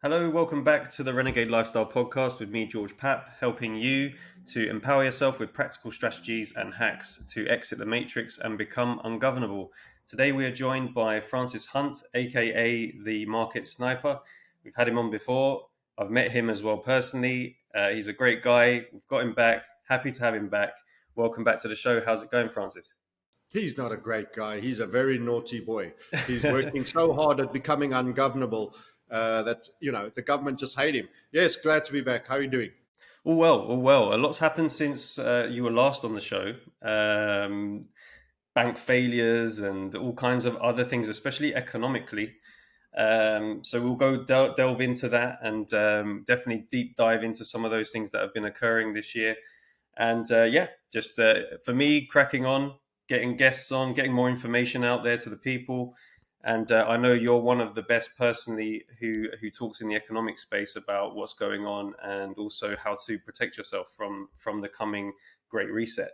Hello, welcome back to the Renegade Lifestyle Podcast with me, George Papp, helping you to empower yourself with practical strategies and hacks to exit the matrix and become ungovernable. Today, we are joined by Francis Hunt, aka the Market Sniper. We've had him on before. I've met him as well personally. He's a great guy. We've got him back. Happy to have him back. Welcome back to the show. How's it going, Francis? He's not a great guy. He's a very naughty boy. He's working so hard at becoming ungovernable that, the government just hate him. Yes, glad to be back. How are you doing? All well, all well. A lot's happened since you were last on the show. Bank failures and all kinds of other things, especially economically. So we'll go delve into that and definitely deep dive into some of those things that have been occurring this year. And just for me, cracking on, getting guests on, getting more information out there to the people. And I know you're one of the best personally who talks in the economic space about what's going on and also how to protect yourself from the coming Great Reset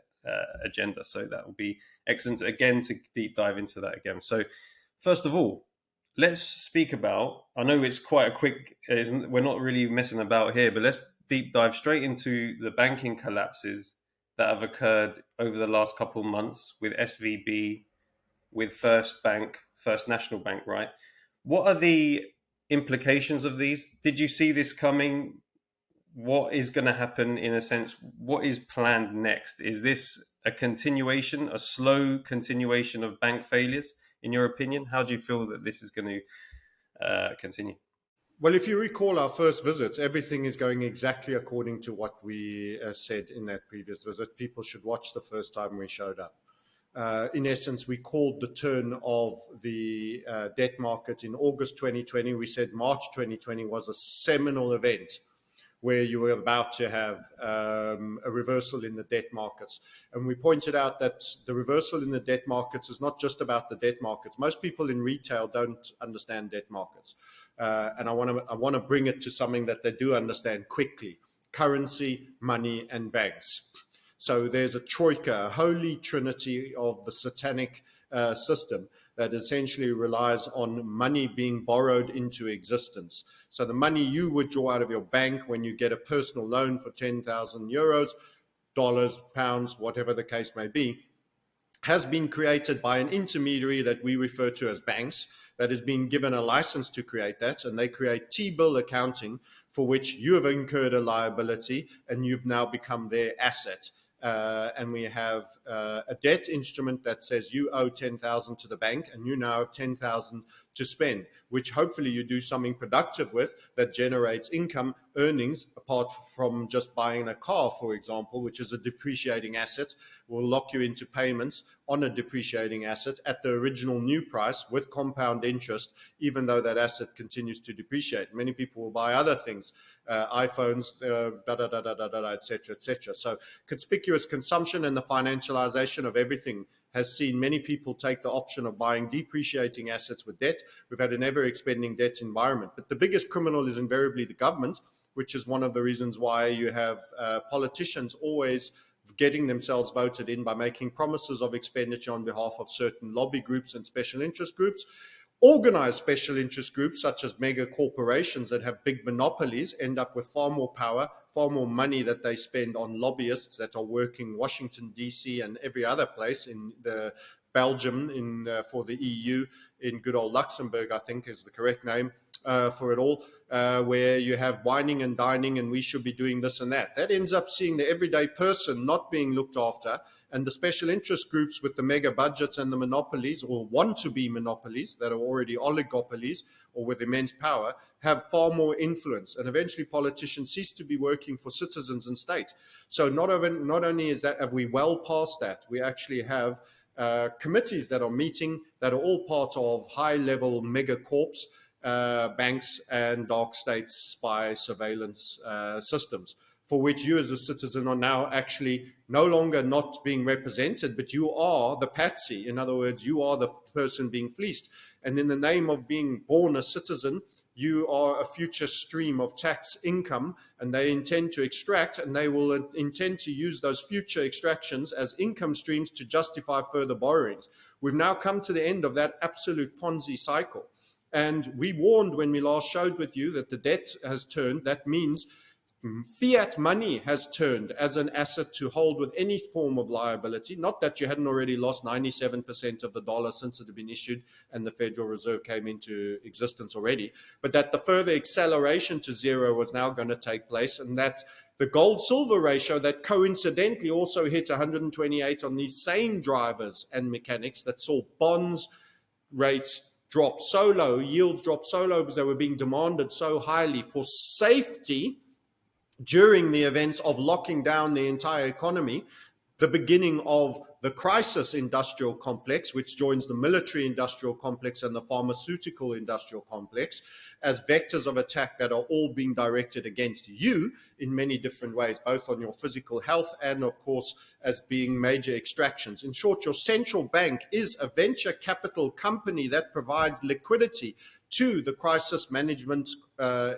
agenda. So that will be excellent again to deep dive into that again. So first of all, let's speak about. I know it's quite a quick. We're not really messing about here, but let's deep dive straight into the banking collapses that have occurred over the last couple of months with SVB, with First National Bank, right? What are the implications of these? Did you see this coming? What is going to happen in a sense? What is planned next? Is this a continuation, a slow continuation of bank failures, in your opinion? How do you feel that this is going to continue? Well, if you recall our first visits, everything is going exactly according to what we said in that previous visit. People should watch the first time we showed up. In essence, we called the turn of the debt market in August 2020. We said March 2020 was a seminal event where you were about to have a reversal in the debt markets. And we pointed out that the reversal in the debt markets is not just about the debt markets. Most people in retail don't understand debt markets. And I want to bring it to something that they do understand quickly: currency, money, and banks. So there's a troika, a holy trinity of the satanic system that essentially relies on money being borrowed into existence. So the money you withdraw out of your bank when you get a personal loan for 10,000 euros, dollars, pounds, whatever the case may be, has been created by an intermediary that we refer to as banks, that has been given a license to create that, and they create T-bill accounting for which you have incurred a liability and you've now become their asset. And we have a debt instrument that says you owe 10,000 to the bank and you now have 10,000 to spend, which hopefully you do something productive with that generates income, earnings, apart from just buying a car, for example, which is a depreciating asset, will lock you into payments on a depreciating asset at the original new price with compound interest, even though that asset continues to depreciate. Many people will buy other things, iPhones, et cetera, et cetera. So conspicuous consumption and the financialization of everything has seen many people take the option of buying depreciating assets with debt. We've had an ever-expanding debt environment. But the biggest criminal is invariably the government, which is one of the reasons why you have politicians always getting themselves voted in by making promises of expenditure on behalf of certain lobby groups and special interest groups. Organized special interest groups such as mega corporations that have big monopolies end up with far more power, far more money that they spend on lobbyists that are working Washington, D.C. and every other place in the Belgium for the EU, in good old Luxembourg, I think is the correct name for it all, where you have whining and dining and we should be doing this and that. That ends up seeing the everyday person not being looked after, and the special interest groups with the mega budgets and the monopolies, or want to be monopolies that are already oligopolies or with immense power, have far more influence. And eventually politicians cease to be working for citizens and state. So not only is that, have we well past that, we actually have committees that are meeting that are all part of high-level mega corps, banks and dark state spy surveillance systems, for which you as a citizen are now actually no longer not being represented, but you are the patsy. In other words, you are the person being fleeced. And in the name of being born a citizen, you are a future stream of tax income, and they intend to extract, and they will intend to use those future extractions as income streams to justify further borrowings. We've now come to the end of that absolute Ponzi cycle. And we warned when we last showed with you that the debt has turned. That means fiat money has turned as an asset to hold with any form of liability. Not that you hadn't already lost 97% of the dollar since it had been issued and the Federal Reserve came into existence already, but that the further acceleration to zero was now going to take place, and that the gold-silver ratio that coincidentally also hit 128 on these same drivers and mechanics that saw bonds rates drop so low, yields drop so low because they were being demanded so highly for safety during the events of locking down the entire economy, the beginning of the crisis industrial complex, which joins the military industrial complex and the pharmaceutical industrial complex, as vectors of attack that are all being directed against you in many different ways, both on your physical health and, of course, as being major extractions. In short, your central bank is a venture capital company that provides liquidity to the crisis management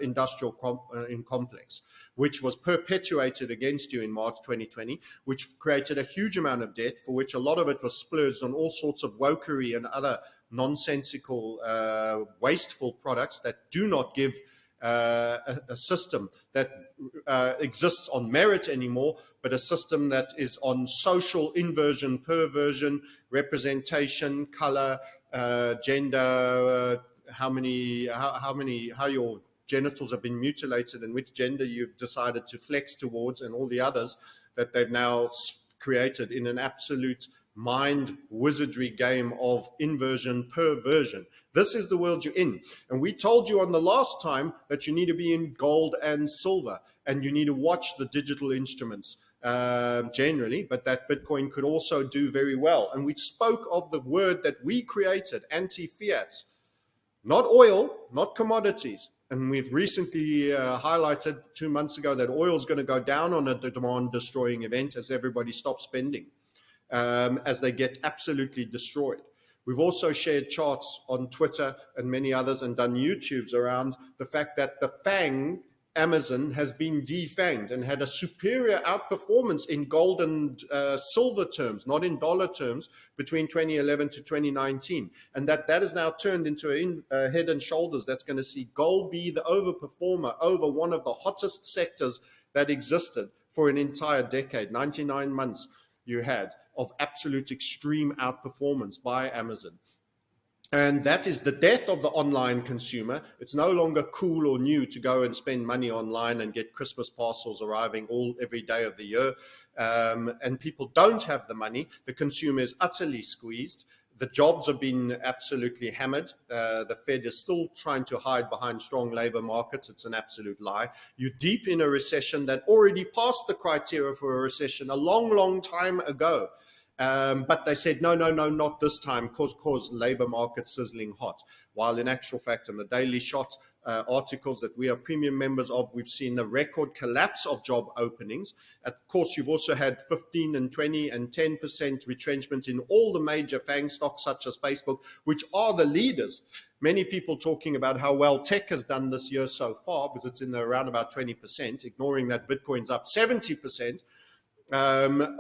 industrial complex, which was perpetuated against you in March 2020, which created a huge amount of debt, for which a lot of it was splurged on all sorts of wokery and other nonsensical, wasteful products that do not give a system that exists on merit anymore, but a system that is on social inversion, perversion, representation, color, gender, how your genitals have been mutilated and which gender you've decided to flex towards, and all the others that they've now created in an absolute mind wizardry game of inversion, perversion. This is the world you're in. And we told you on the last time that you need to be in gold and silver, and you need to watch the digital instruments generally, but that Bitcoin could also do very well. And we spoke of the word that we created, anti-fiat. Not oil, not commodities. And we've recently highlighted 2 months ago that oil is going to go down on a demand-destroying event as everybody stops spending, as they get absolutely destroyed. We've also shared charts on Twitter and many others and done YouTubes around the fact that the FANG, Amazon, has been defanged and had a superior outperformance in gold and silver terms, not in dollar terms, between 2011 to 2019. And that has now turned into a head and shoulders that's going to see gold be the overperformer over one of the hottest sectors that existed for an entire decade. 99 months you had of absolute extreme outperformance by Amazon. And that is the death of the online consumer. It's no longer cool or new to go and spend money online and get Christmas parcels arriving every day of the year. And people don't have the money. The consumer is utterly squeezed. The jobs have been absolutely hammered. The Fed is still trying to hide behind strong labor markets. It's an absolute lie. You're deep in a recession that already passed the criteria for a recession a long, long time ago. But they said, no, not this time, cause labor market sizzling hot. While in actual fact, in the Daily Shot articles that we are premium members of, we've seen a record collapse of job openings. Of course, you've also had 15 and 20 and 10% retrenchment in all the major FANG stocks, such as Facebook, which are the leaders. Many people talking about how well tech has done this year so far, because it's in the around about 20%, ignoring that Bitcoin's up 70%.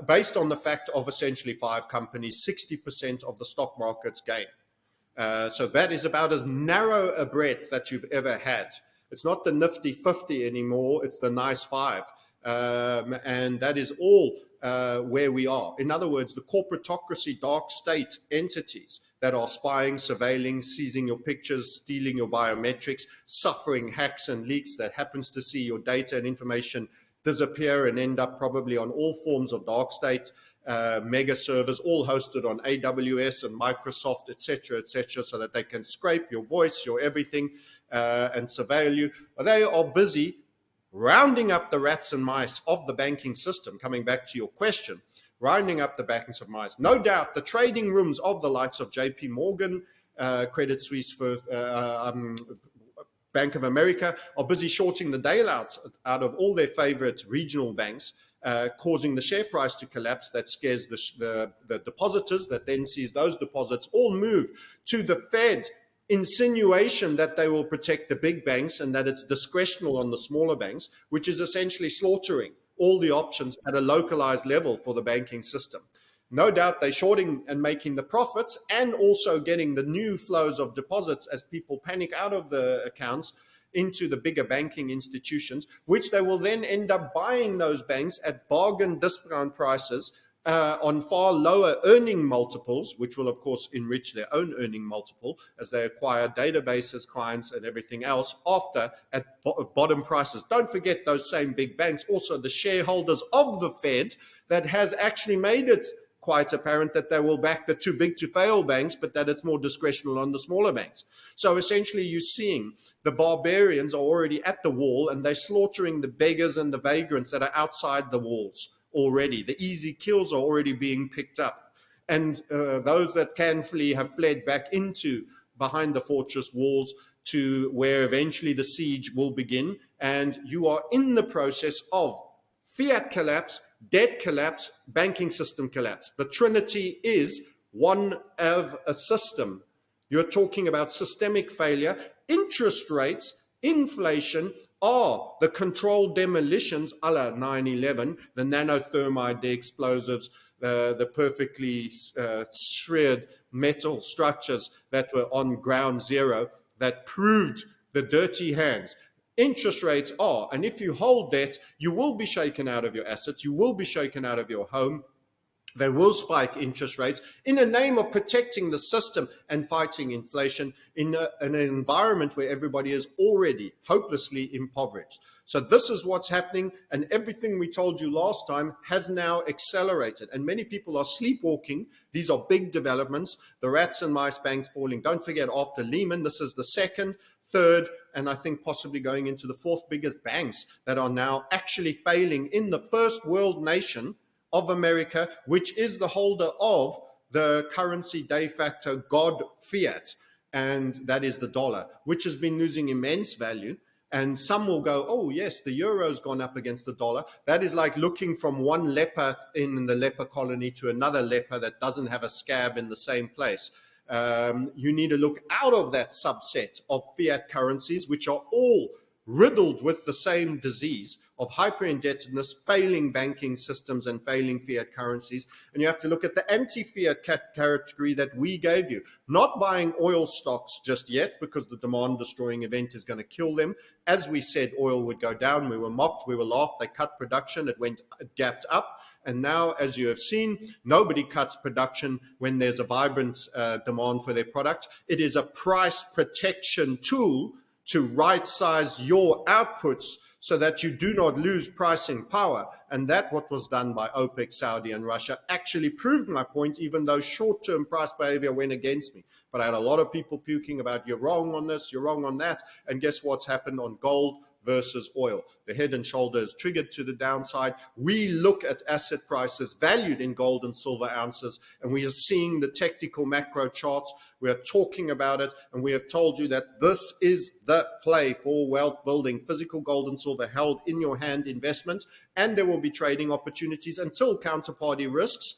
Based on the fact of essentially 5 companies, 60% of the stock market's gain. So that is about as narrow a breadth that you've ever had. It's not the nifty 50 anymore, it's the nice 5. And that is all where we are. In other words, the corporatocracy, dark state entities that are spying, surveilling, seizing your pictures, stealing your biometrics, suffering hacks and leaks that happens to see your data and information disappear and end up probably on all forms of dark state mega servers, all hosted on AWS and Microsoft, etc., so that they can scrape your voice, your everything, and surveil you. They are busy rounding up the rats and mice of the banking system. Coming back to your question, rounding up the banks of mice. No doubt the trading rooms of the likes of JP Morgan, Credit Suisse, for Bank of America are busy shorting the daylights out of all their favorite regional banks, causing the share price to collapse. That scares the depositors, that then sees those deposits all move to the Fed insinuation that they will protect the big banks and that it's discretional on the smaller banks, which is essentially slaughtering all the options at a localized level for the banking system. No doubt they're shorting and making the profits, and also getting the new flows of deposits as people panic out of the accounts into the bigger banking institutions, which they will then end up buying those banks at bargain discount prices, on far lower earning multiples, which will, of course, enrich their own earning multiple as they acquire databases, clients, and everything else after at bottom prices. Don't forget those same big banks, also the shareholders of the Fed, that has actually made it quite apparent that they will back the too big to fail banks, but that it's more discretional on the smaller banks. So essentially, you're seeing the barbarians are already at the wall, and they're slaughtering the beggars and the vagrants that are outside the walls already. The easy kills are already being picked up. And those that can flee have fled back into behind the fortress walls to where eventually the siege will begin. And you are in the process of fiat collapse, debt collapse, banking system collapse. The trinity is one of a system. You're talking about systemic failure, interest rates, inflation are the controlled demolitions a la 9/11, the nanothermite, the explosives, the perfectly shredded metal structures that were on ground zero that proved the dirty hands. Interest rates are, and if you hold debt, you will be shaken out of your assets, you will be shaken out of your home. They will spike interest rates in the name of protecting the system and fighting inflation in an environment where everybody is already hopelessly impoverished. So this is what's happening, and everything we told you last time has now accelerated, and many people are sleepwalking. These are big developments. The rats and mice banks falling. Don't forget, after Lehman, this is the second, third, and I think possibly going into the fourth biggest banks that are now actually failing in the first world nation of America, which is the holder of the currency de facto god fiat, and that is the dollar, which has been losing immense value. And some will go, oh yes, the euro's gone up against the dollar. That is like looking from one leper in the leper colony to another leper that doesn't have a scab in the same place. You need to look out of that subset of fiat currencies, which are all riddled with the same disease of hyper-indebtedness, failing banking systems, and failing fiat currencies. And you have to look at the anti-fiat category that we gave you. Not buying oil stocks just yet, because the demand-destroying event is going to kill them. As we said, oil would go down. We were mocked, we were laughed. They cut production. It gapped up. And now, as you have seen, nobody cuts production when there's a vibrant demand for their product. It is a price protection tool to right-size your outputs so that you do not lose pricing power. And that what was done by OPEC, Saudi, and Russia actually proved my point, even though short-term price behavior went against me. But I had a lot of people puking about, you're wrong on this, you're wrong on that. And guess what's happened on gold versus oil? The head and shoulders triggered to the downside. We look at asset prices valued in gold and silver ounces, and we are seeing the technical macro charts. We are talking about it, and we have told you that this is the play for wealth building, physical gold and silver held in your hand investments, and there will be trading opportunities until counterparty risks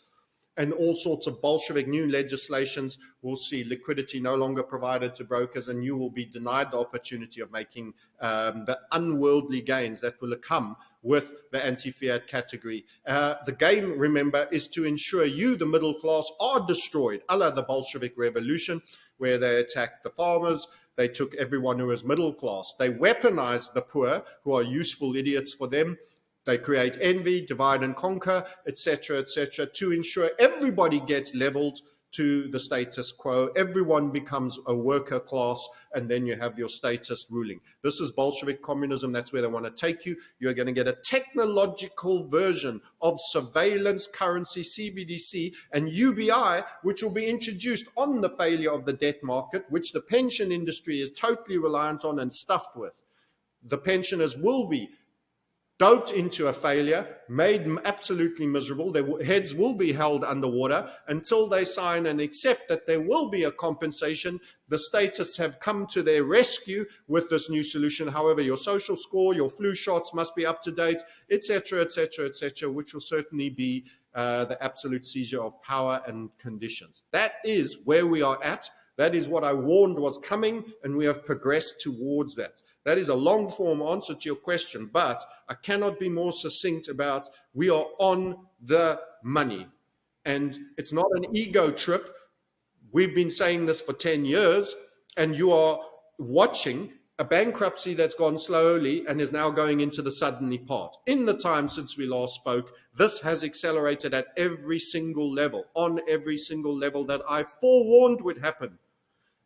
and all sorts of Bolshevik new legislations will see liquidity no longer provided to brokers, and you will be denied the opportunity of making the unworldly gains that will come with the anti-fiat category. The game, remember, is to ensure you, the middle class, are destroyed, a la the Bolshevik Revolution, where they attacked the farmers. They took everyone who was middle class. They weaponized the poor, who are useful idiots for them. They create envy, divide and conquer, etc., to ensure everybody gets leveled to the status quo. Everyone becomes a worker class, and then you have your status ruling. This is Bolshevik communism. That's where they want to take you. You're going to get a technological version of surveillance currency, CBDC, and UBI, which will be introduced on the failure of the debt market, which the pension industry is totally reliant on and stuffed with. The pensioners will be doped into a failure, made absolutely miserable. Their heads will be held underwater until they sign and accept that there will be a compensation. The statists have come to their rescue with this new solution. However, your social score, your flu shots must be up to date, etc., which will certainly be the absolute seizure of power and conditions. That is where we are at. That is what I warned was coming, and we have progressed towards that. That is a long form answer to your question, but I cannot be more succinct about we are on the money. And it's not an ego trip. We've been saying this for 10 years, and you are watching a bankruptcy that's gone slowly and is now going into the suddenly part. In the time since we last spoke, this has accelerated at every single level, on every single level that I forewarned would happen.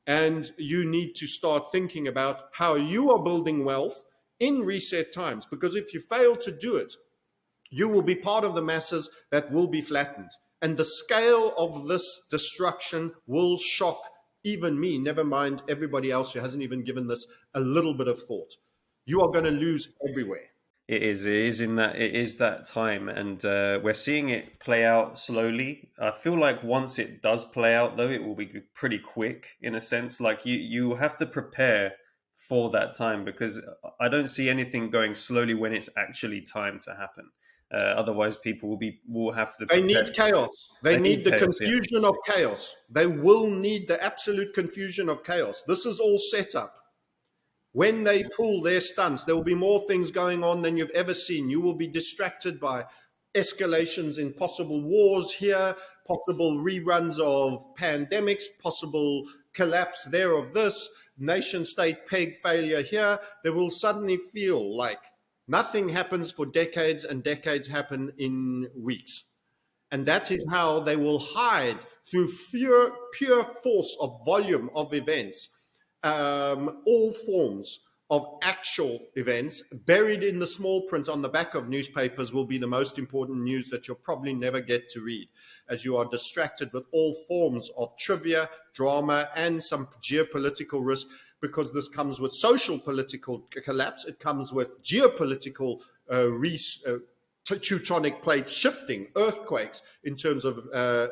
And you need to start thinking about how you are building wealth in reset times, because if you fail to do it, you will be part of the masses that will be flattened. And the scale of this destruction will shock even me, never mind everybody else who hasn't even given this a little bit of thought. You are going to lose everywhere. It is. It is in that. It is that time, and we're seeing it play out slowly. I feel like once it does play out, though, it will be pretty quick in a sense. Like you have to prepare for that time, because I don't see anything going slowly when it's actually time to happen. Otherwise, people will have to They prepare. need chaos. They They need need the chaos. Yeah. confusion of chaos. They will need the absolute confusion of chaos. This is all set up. When they pull their stunts, there will be more things going on than you've ever seen. You will be distracted by escalations in possible wars here, possible reruns of pandemics, possible collapse there of this, nation state peg failure here. They will suddenly feel like nothing happens for decades and decades happen in weeks. And that is how they will hide through pure force of volume of events, all forms of actual events buried in the small print on the back of newspapers will be the most important news that you'll probably never get to read, as you are distracted with all forms of trivia, drama, and some geopolitical risk, because this comes with social political collapse. It comes with geopolitical teutonic plate shifting, earthquakes in terms of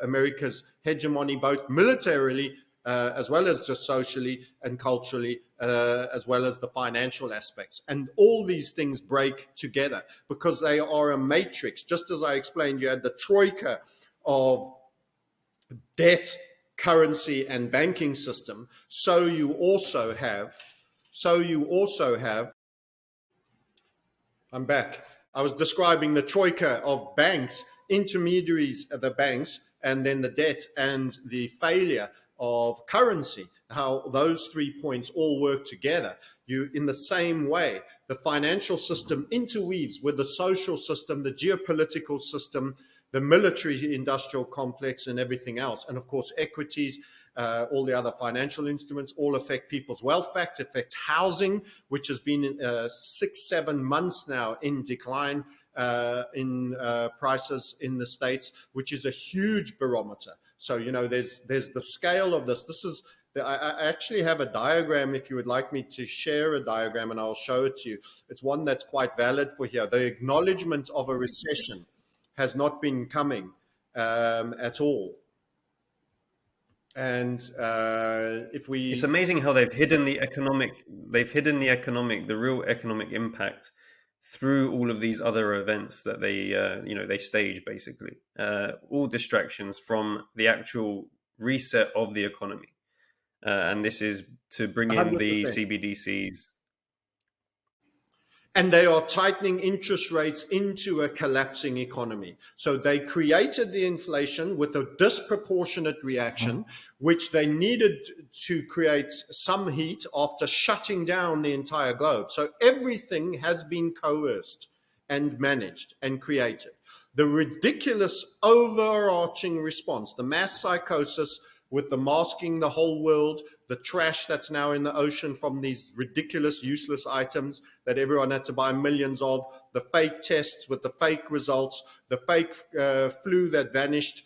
America's hegemony, both militarily as well as just socially and culturally, as well as the financial aspects. And all these things break together because they are a matrix. Just as I explained, you had the troika of debt, currency, and banking system. So you also have, I'm back. I was describing the troika of banks, intermediaries of the banks, and then the debt and the failure of currency, how those 3 points all work together. You, in the same way, the financial system interweaves with the social system, the geopolitical system, the military industrial complex, and everything else. And of course, equities, all the other financial instruments all affect people's wealth fact, affect housing, which has been 6-7 months now in decline in prices in the States, which is a huge barometer. So, you know, there's the scale of this. This is, I actually have a diagram if you would like me to share a diagram, and I'll show it to you. It's one that's quite valid for here. The acknowledgement of a recession has not been coming at all. And if we, It's amazing how they've hidden the the real economic impact through all of these other events that they stage, basically, all distractions from the actual reset of the economy. And this is to bring in the 100%. CBDCs. And they are tightening interest rates into a collapsing economy. So they created the inflation with a disproportionate reaction, which they needed to create some heat after shutting down the entire globe. So everything has been coerced and managed and created. The ridiculous overarching response, the mass psychosis with the masking the whole world, the trash that's now in the ocean from these ridiculous, useless items that everyone had to buy millions of, the fake tests with the fake results, the fake flu that vanished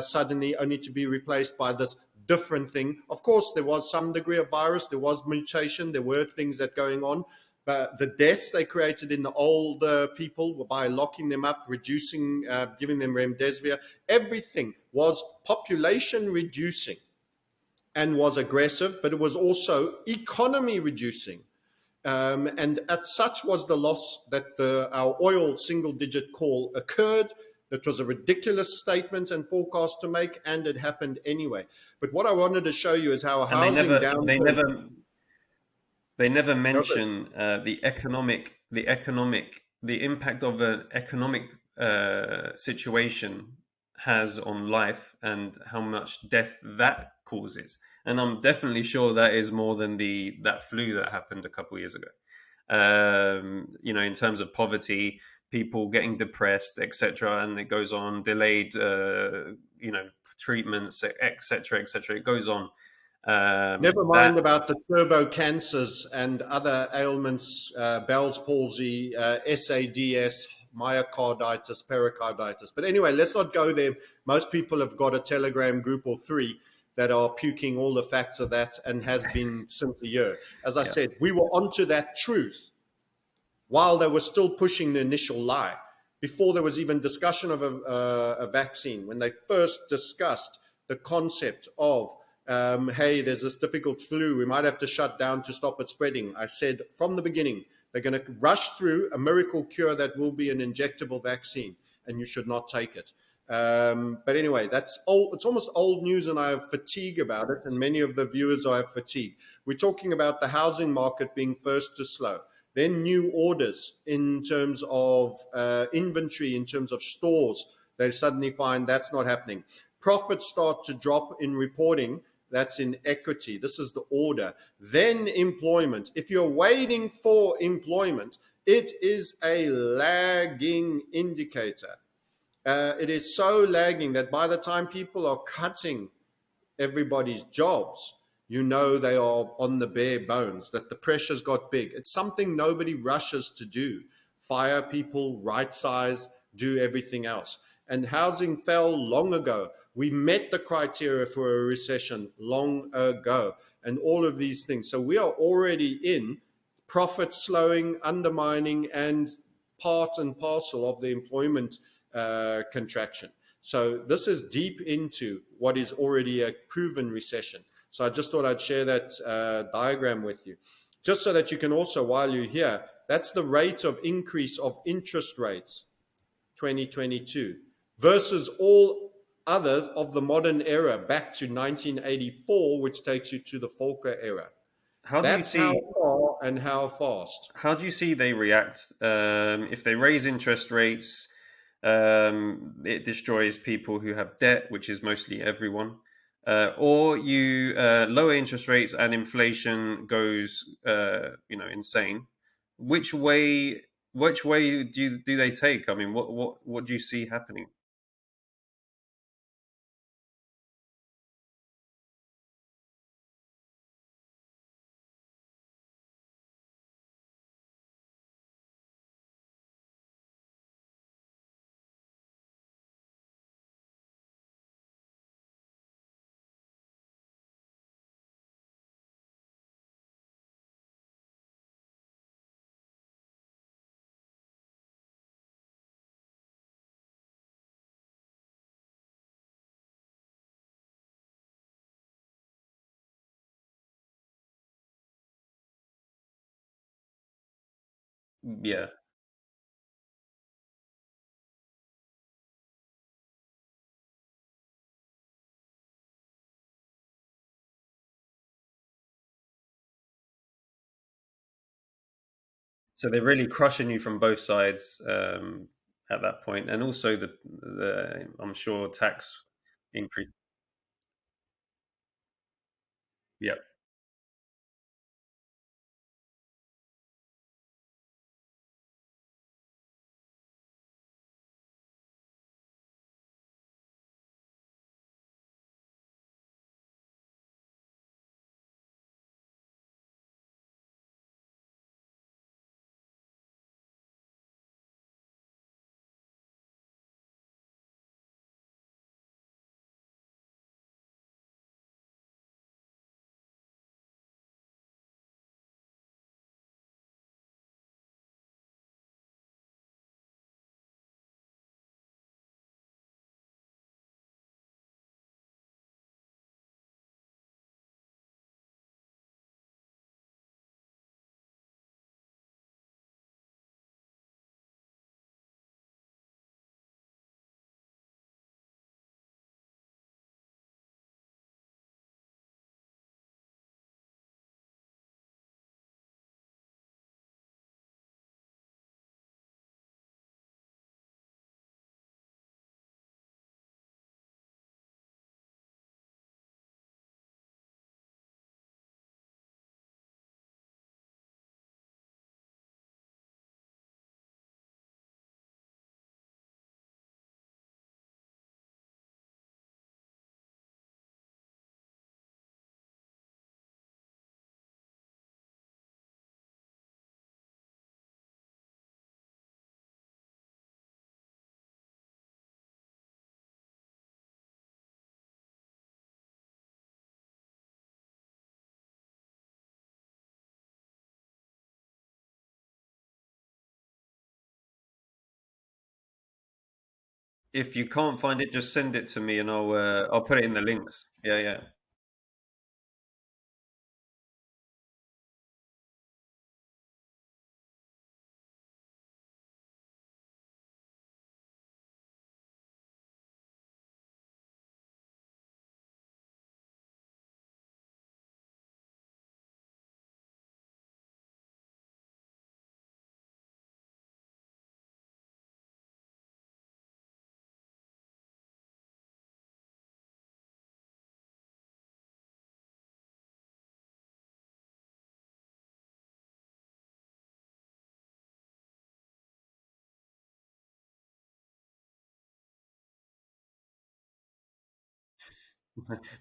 suddenly only to be replaced by this different thing. Of course, there was some degree of virus, there was mutation, there were things that going on. But the deaths they created in the older people by locking them up, reducing, giving them remdesivir, everything was population reducing and was aggressive, but it was also economy reducing. And at such was the loss that our oil single-digit call occurred. It was a ridiculous statement and forecast to make, and it happened anyway. But what I wanted to show you is how And they housing never down. they never they never Go ahead. mention the impact of an economic situation has on life and how much death that causes. And I'm definitely sure that is more than the that flu that happened a couple of years ago. In terms of poverty, people getting depressed, etc., and it goes on, delayed, treatments, etc., etc. It goes on. Never That mind about the turbo cancers and other ailments, Bell's palsy, SADS, myocarditis, pericarditis. But anyway, let's not go there. Most people have got a Telegram group or three that are puking all the facts of that and has been since a year. As I Yeah, said, we were onto that truth while they were still pushing the initial lie, before there was even discussion of a vaccine, when they first discussed the concept of, hey, there's this difficult flu, we might have to shut down to stop it spreading. I said from the beginning, they're going to rush through a miracle cure that will be an injectable vaccine, and you should not take it. But anyway, that's old. It's almost old news, and I have fatigue about it, and many of the viewers I have fatigue. We're talking about the housing market being first to slow, then new orders in terms of inventory, in terms of stores. They suddenly find that's not happening. Profits start to drop in reporting. That's in equity. This is the order. Then employment. If you're waiting for employment, it is a lagging indicator. It is so lagging that by the time people are cutting everybody's jobs, you know they are on the bare bones, that the pressure's got big. It's something nobody rushes to do. Fire people, right size, do everything else. And housing fell long ago. We met the criteria for a recession long ago, and all of these things. So we are already in profit slowing, undermining, and part and parcel of the employment contraction. So this is deep into what is already a proven recession. So I just thought I'd share that diagram with you, just so that you can also, while you're here, that's the rate of increase of interest rates 2022 versus all others of the modern era back to 1984, which takes you to the Volcker era. how do you That's how see far and how fast. how do you see they react if they raise interest rates? It destroys people who have debt, which is mostly everyone. Or you lower interest rates and inflation goes, insane. Which way? Which way do they take? I mean, what do you see happening? Yeah. So they're really crushing you from both sides at that point, and also the I'm sure tax increase. Yeah. If you can't find it, just send it to me and I'll put it in the links. Yeah, yeah.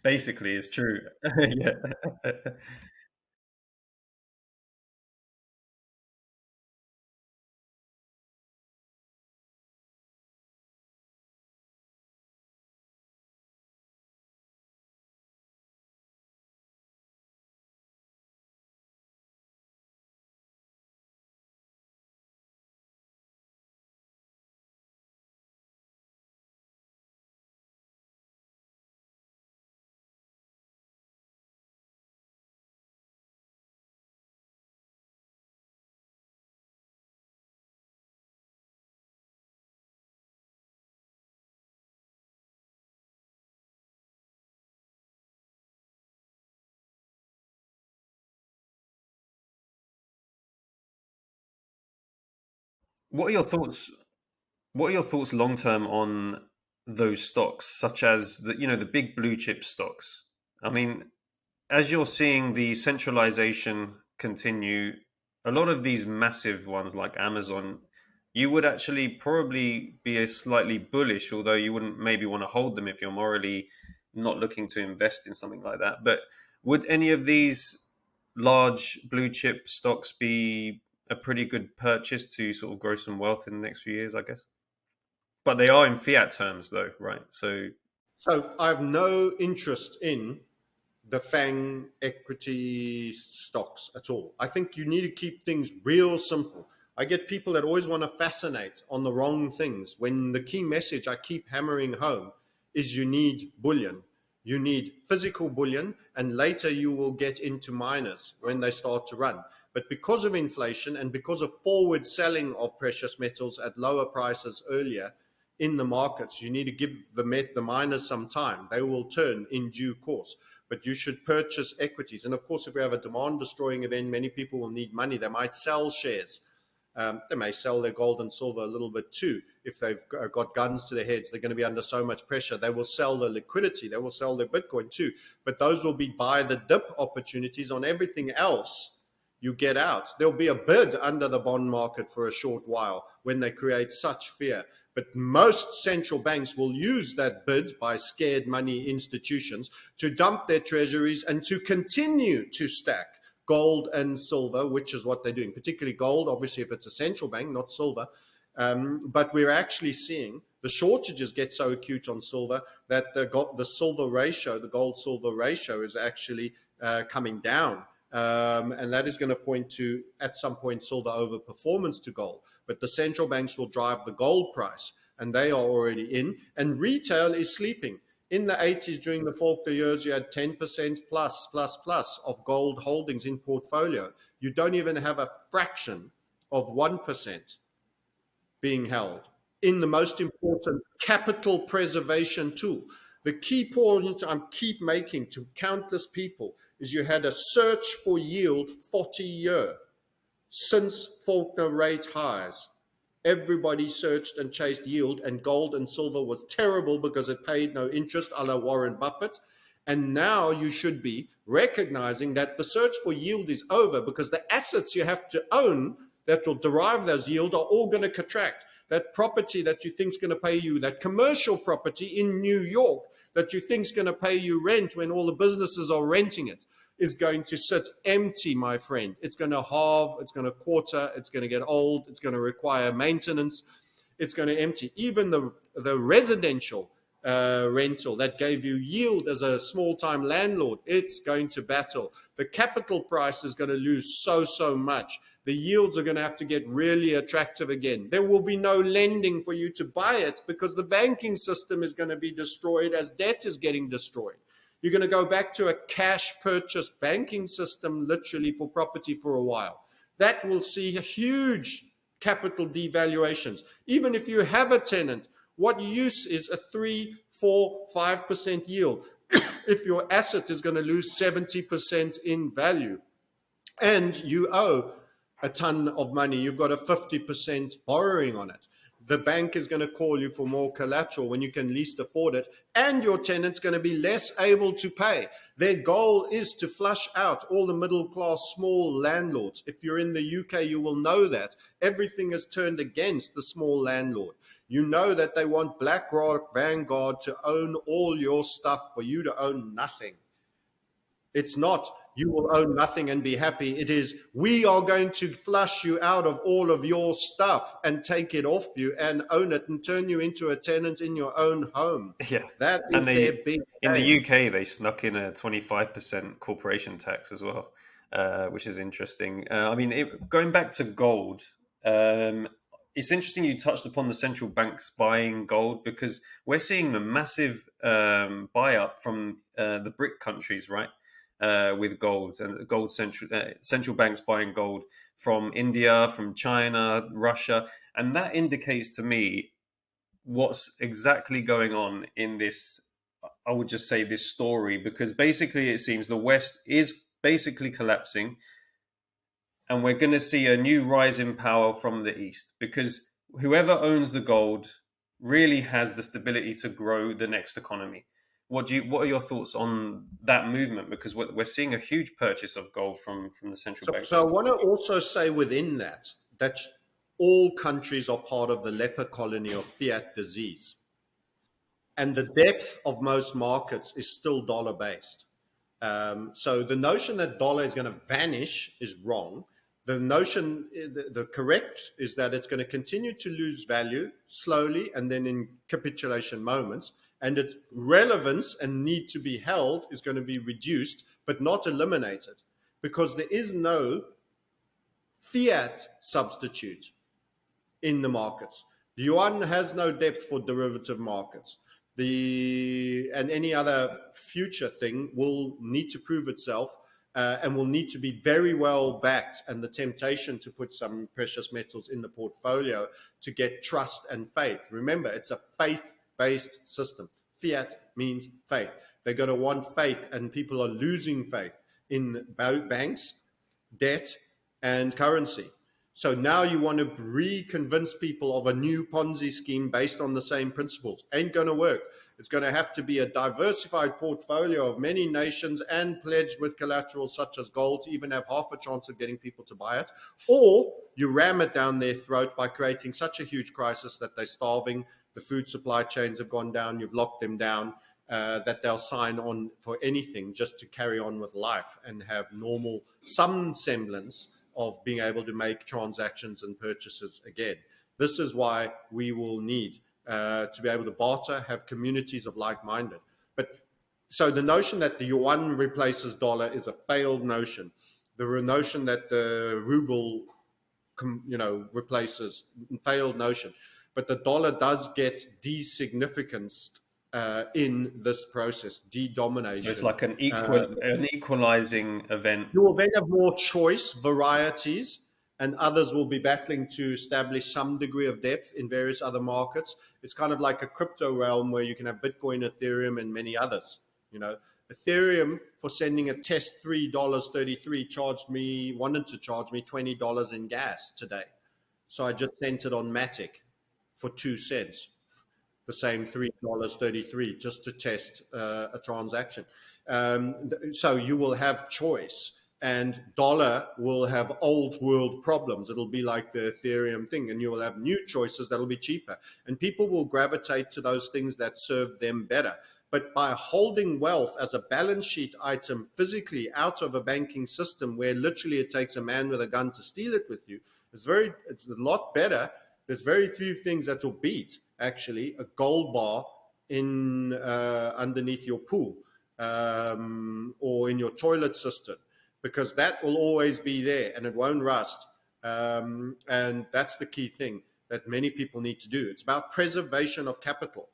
Basically, it's true. Yeah. What are your thoughts? What are your thoughts long term on those stocks, such as the big blue chip stocks? I mean, as you're seeing the centralization continue, a lot of these massive ones like Amazon, you would actually probably be a slightly bullish, although you wouldn't maybe want to hold them if you're morally not looking to invest in something like that. But would any of these large blue chip stocks be a pretty good purchase to sort of grow some wealth in the next few years, I guess? But they are in fiat terms, though, right? So, So I have no interest in the FANG equity stocks at all. I think you need to keep things real simple. I get people that always want to fascinate on the wrong things when the key message I keep hammering home is you need bullion. You need physical bullion, and later you will get into miners when they start to run. But because of inflation and because of forward selling of precious metals at lower prices earlier in the markets, you need to give the miners some time. They will turn in due course, but you should purchase equities. And of course, if we have a demand destroying event, many people will need money. They might sell shares. They may sell their gold and silver a little bit too. If they've got guns to their heads, they're going to be under so much pressure. They will sell the liquidity. They will sell their Bitcoin too. But those will be buy the dip opportunities. On everything else you get out. There'll be a bid under the bond market for a short while when they create such fear. But most central banks will use that bid by scared money institutions to dump their treasuries and to continue to stack gold and silver, which is what they're doing, particularly gold, obviously, if it's a central bank, not silver. But we're actually seeing the shortages get so acute on silver that the silver ratio, the gold silver ratio, is actually coming down. And that is going to point to, at some point, silver overperformance to gold. But the central banks will drive the gold price, and they are already in. And retail is sleeping. In the 80s, during the Faulkner years, you had 10% plus of gold holdings in portfolio. You don't even have a fraction of 1% being held in the most important capital preservation tool. The key point I keep making to countless people is you had a search for yield 40-year since Faulkner rate highs. Everybody searched and chased yield, and gold and silver was terrible because it paid no interest, a la Warren Buffett. And now you should be recognizing that the search for yield is over because the assets you have to own that will derive those yield are all going to contract. That property that you think is going to pay you, that commercial property in New York that you think is going to pay you rent when all the businesses are renting it, is going to sit empty, my friend. It's going to halve, it's going to quarter, it's going to get old, it's going to require maintenance, it's going to empty. Even the residential rental that gave you yield as a small-time landlord, it's going to battle. The capital price is going to lose so much. The yields are going to have to get really attractive again. There will be no lending for you to buy it because the banking system is going to be destroyed as debt is getting destroyed. You're going to go back to a cash purchase banking system, literally, for property for a while. That will see huge capital devaluations. Even if you have a tenant, what use is a 3, 4, 5% yield if your asset is going to lose 70% in value and you owe a ton of money? You've got a 50% borrowing on it. The bank is going to call you for more collateral when you can least afford it, and your tenant's going to be less able to pay. Their goal is to flush out all the middle class small landlords. If you're in the UK, you will know that everything is turned against the small landlord. You know that they want BlackRock, Vanguard to own all your stuff for you to own nothing. It's not you will own nothing and be happy. It is we are going to flush you out of all of your stuff and take it off you and own it and turn you into a tenant in your own home. Yeah, That and is their they big in the game. UK they snuck in a 25% corporation tax as well, which is interesting. I mean, going back to gold, um, it's interesting you touched upon the central banks buying gold because we're seeing a massive buy up from the BRIC countries, right? With gold and gold central banks buying gold from India, from China, Russia, and that indicates to me what's exactly going on in this. I would just say this story because basically it seems the West is basically collapsing and we're going to see a new rise in power from the East because whoever owns the gold really has the stability to grow the next economy. What are your thoughts on that movement? Because we're seeing a huge purchase of gold from the central banks. So I want to also say within that all countries are part of the leper colony of fiat disease. And the depth of most markets is still dollar based. So the notion that dollar is going to vanish is wrong. The notion, the correct is that it's going to continue to lose value slowly and then in capitulation moments. And its relevance and need to be held is going to be reduced, but not eliminated, because there is no fiat substitute in the markets. The yuan has no depth for derivative markets. And any other future thing will need to prove itself and will need to be very well backed. And the temptation to put some precious metals in the portfolio to get trust and faith. Remember, it's a faith-based system. Fiat means faith. They're going to want faith, and people are losing faith in banks, debt, and currency. So now you want to reconvince people of a new Ponzi scheme based on the same principles. Ain't going to work. It's going to have to be a diversified portfolio of many nations and pledged with collateral such as gold to even have half a chance of getting people to buy it. Or you ram it down their throat by creating such a huge crisis that they're starving. The food supply chains have gone down. You've locked them down. That they'll sign on for anything just to carry on with life and have some semblance of being able to make transactions and purchases again. This is why we will need to be able to barter, have communities of like-minded. But so the notion that the yuan replaces dollar is a failed notion. The notion that the ruble, replaces, failed notion. But the dollar does get de-significanced in this process, de-domination. So it's like an equalizing event. You will then have more choice, varieties, and others will be battling to establish some degree of depth in various other markets. It's kind of like a crypto realm where you can have Bitcoin, Ethereum, and many others. Ethereum, for sending a test $3.33, wanted to charge me $20 in gas today. So I just sent it on Matic for 2 cents. The same $3.33 just to test a transaction. So you will have choice, and dollar will have old world problems. It'll be like the Ethereum thing, and you will have new choices that'll be cheaper, and people will gravitate to those things that serve them better. But by holding wealth as a balance sheet item physically out of a banking system where literally it takes a man with a gun to steal it with you, it's a lot better. There's very few things that will beat actually a gold bar in underneath your pool, or in your toilet cistern, because that will always be there and it won't rust. And that's the key thing that many people need to do. It's about preservation of capital.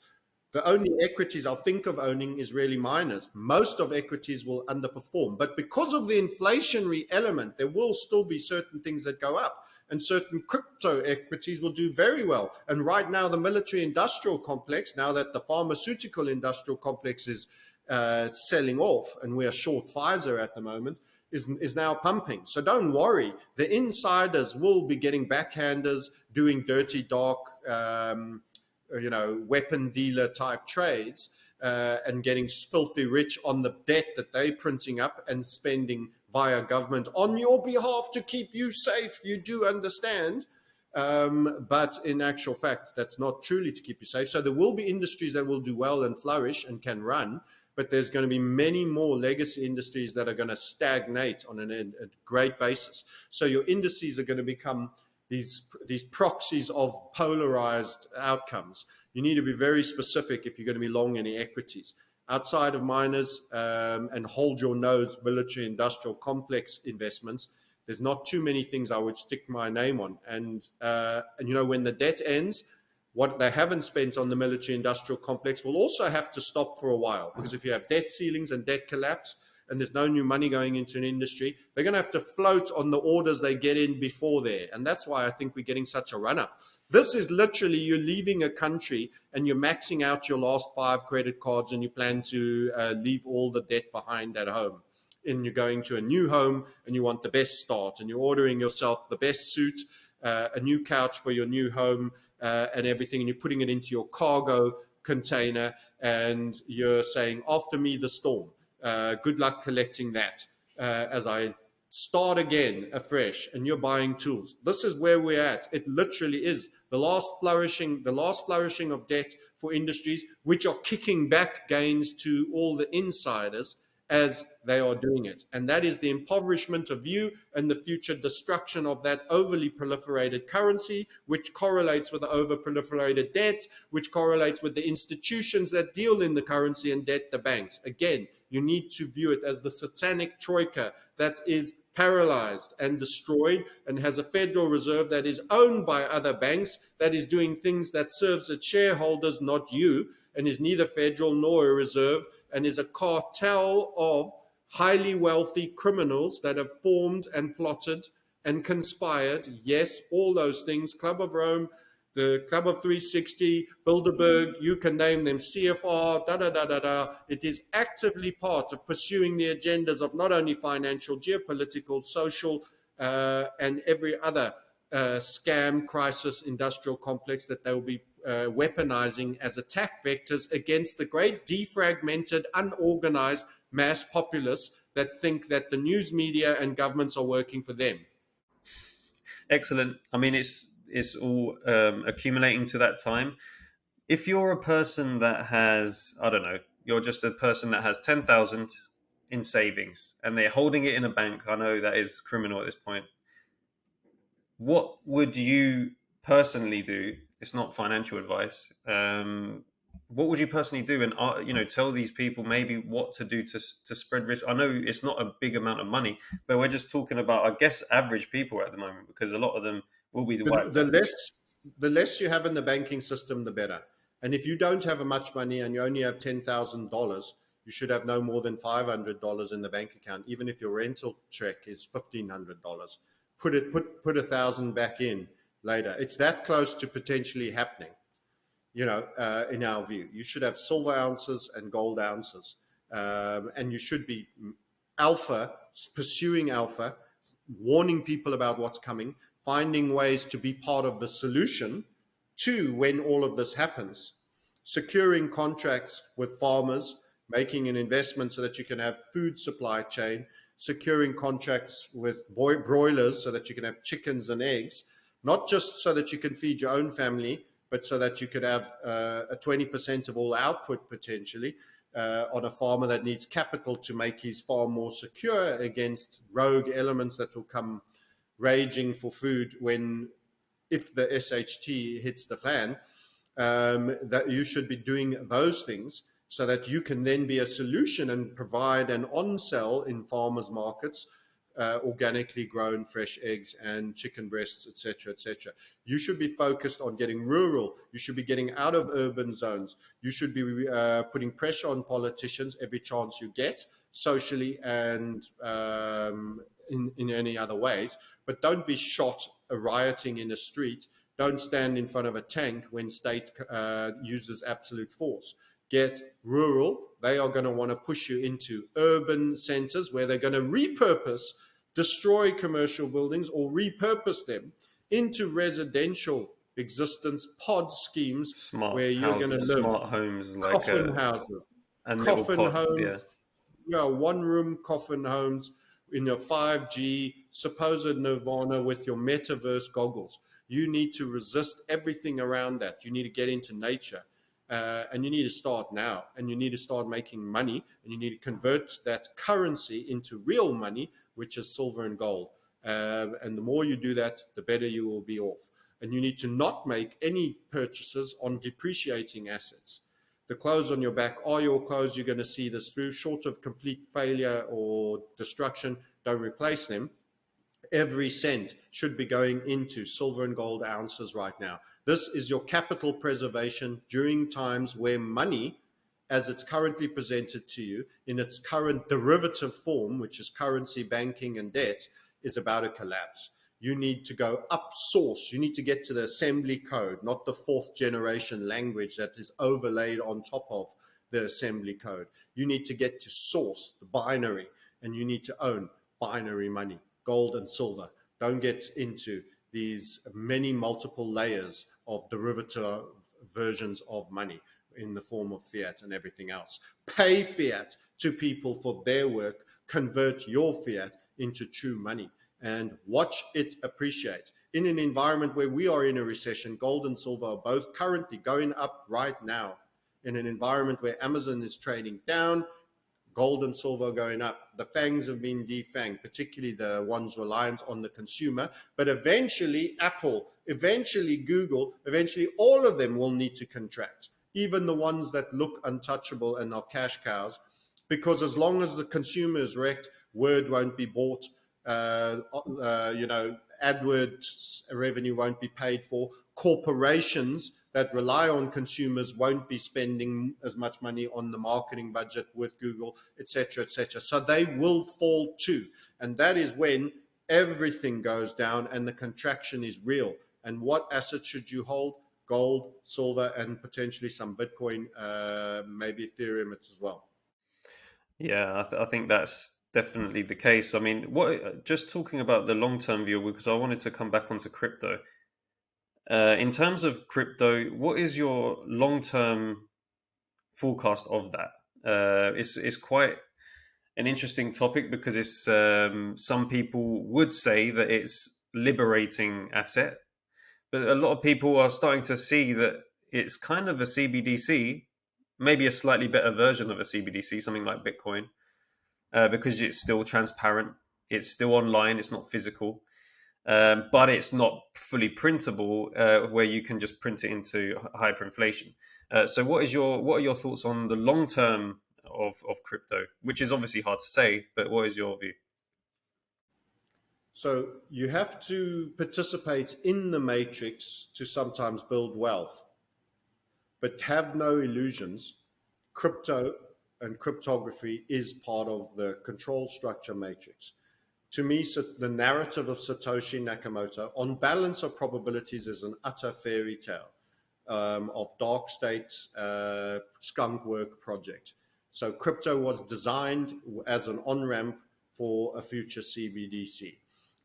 The only equities I'll think of owning is really miners. Most of equities will underperform, but because of the inflationary element, there will still be certain things that go up, and certain crypto equities will do very well. And right now, the military industrial complex, now that the pharmaceutical industrial complex is selling off, and we are short Pfizer at the moment, is now pumping. So don't worry. The insiders will be getting backhanders, doing dirty, dark, weapon dealer type trades, and getting filthy rich on the debt that they're printing up and spending via government on your behalf to keep you safe. You do understand. But in actual fact, that's not truly to keep you safe. So there will be industries that will do well and flourish and can run, but there's going to be many more legacy industries that are going to stagnate on a great basis. So your indices are going to become these proxies of polarized outcomes. You need to be very specific if you're going to be long any equities. Outside of miners, and hold your nose military industrial complex investments, there's not too many things I would stick my name on. And when the debt ends, what they haven't spent on the military industrial complex will also have to stop for a while, because if you have debt ceilings and debt collapse and there's no new money going into an industry, they're going to have to float on the orders they get in before there. And that's why I think we're getting such a run-up. This is literally you're leaving a country and you're maxing out your last 5 credit cards, and you plan to leave all the debt behind at home. And you're going to a new home and you want the best start, and you're ordering yourself the best suit, a new couch for your new home, and everything, and you're putting it into your cargo container, and you're saying, after me the storm. Good luck collecting that as I start again afresh, and you're buying tools. This is where we're at. It literally is the last flourishing of debt for industries, which are kicking back gains to all the insiders as they are doing it. And that is the impoverishment of you and the future destruction of that overly proliferated currency, which correlates with the over proliferated debt, which correlates with the institutions that deal in the currency and debt, the banks. Again, you need to view it as the satanic troika that is paralyzed and destroyed, and has a Federal Reserve that is owned by other banks, that is doing things that serves its shareholders, not you, and is neither federal nor a reserve, and is a cartel of highly wealthy criminals that have formed and plotted and conspired. Yes, all those things. Club of Rome, the Club of 360, Bilderberg, you can name them, CFR, da-da-da-da-da. It is actively part of pursuing the agendas of not only financial, geopolitical, social, and every other scam, crisis, industrial complex that they will be weaponizing as attack vectors against the great defragmented, unorganized mass populace that think that the news media and governments are working for them. Excellent. I mean, it's all accumulating to that time. If you're a person that has, I don't know, you're just a person that has 10,000 in savings and they're holding it in a bank. I know that is criminal at this point. What would you personally do? It's not financial advice. What would you personally do, and tell these people maybe what to do to spread risk? I know it's not a big amount of money, but we're just talking about, I guess, average people at the moment, because a lot of them will be the white. The less you have in the banking system, the better. And if you don't have much money and you only have $10,000, you should have no more than $500 in the bank account, even if your rental check is $1,500. Put $1,000 back in later. It's that close to potentially happening. In our view, you should have silver ounces and gold ounces, and you should be pursuing alpha, warning people about what's coming, finding ways to be part of the solution to when all of this happens, securing contracts with farmers, making an investment so that you can have food supply chain, securing contracts with broilers so that you can have chickens and eggs, not just so that you can feed your own family, but so that you could have a 20% of all output potentially on a farmer that needs capital to make his farm more secure against rogue elements that will come raging for food if the SHT hits the fan. that you should be doing those things so that you can then be a solution and provide an on-sell in farmers markets, organically grown fresh eggs and chicken breasts, etc., etc. You should be focused on getting rural. You should be getting out of urban zones. You should be putting pressure on politicians every chance you get, socially and in any other ways. But don't be shot rioting in a street. Don't stand in front of a tank when state uses absolute force. Get rural. They are going to want to push you into urban centers where they're going to repurpose, destroy commercial buildings or repurpose them into residential existence pod schemes Smart where you're going to houses, live. smart homes, like Coffin houses, and little coffin pods. Yeah, homes, one room coffin homes in your 5G supposed nirvana with your metaverse goggles. You need to resist everything around that. You need to get into nature. And you need to start now, and you need to start making money, and you need to convert that currency into real money, which is silver and gold. And the more you do that, the better you will be off. And you need to not make any purchases on depreciating assets. The clothes on your back are your clothes. You're going to see this through. Short of complete failure or destruction, don't replace them. Every cent should be going into silver and gold ounces right now. This is your capital preservation during times where money, as it's currently presented to you in its current derivative form, which is currency, banking, and debt, is about to collapse. You need to go up source. You need to get to the assembly code, not the fourth generation language that is overlaid on top of the assembly code. You need to get to source, the binary, and you need to own binary money, gold and silver. Don't get into these many multiple layers of derivative versions of money in the form of fiat and everything else. Pay fiat to people for their work, convert your fiat into true money, and watch it appreciate. In an environment where we are in a recession, gold and silver are both currently going up right now. In an environment where Amazon is trading down, gold and silver going up. The fangs have been defanged, particularly the ones reliant on the consumer. But eventually, Apple, eventually Google, eventually all of them will need to contract, even the ones that look untouchable and are cash cows, because as long as the consumer is wrecked, Word won't be bought, AdWords revenue won't be paid for. Corporations that rely on consumers won't be spending as much money on the marketing budget with Google, etc., etc. So they will fall too. And that is when everything goes down and the contraction is real. And what assets should you hold? Gold, silver, and potentially some Bitcoin, maybe Ethereum as well. yeah. I think that's definitely the case. I mean, what just talking about the long term view, because I wanted to come back onto crypto. In terms of crypto, what is your long term forecast of that? It's quite an interesting topic because it's some people would say that it's liberating asset, but a lot of people are starting to see that it's kind of a CBDC, maybe a slightly better version of a CBDC, something like Bitcoin, because it's still transparent, it's still online, it's not physical, but it's not fully printable, where you can just print it into hyperinflation. So, what are your thoughts on the long term of crypto, which is obviously hard to say, but what is your view? So you have to participate in the matrix to sometimes build wealth, but have no illusions. Crypto and cryptography is part of the control structure matrix. To me, the narrative of Satoshi Nakamoto, on balance of probabilities, is an utter fairy tale of dark state skunk work project. So crypto was designed as an on-ramp for a future CBDC.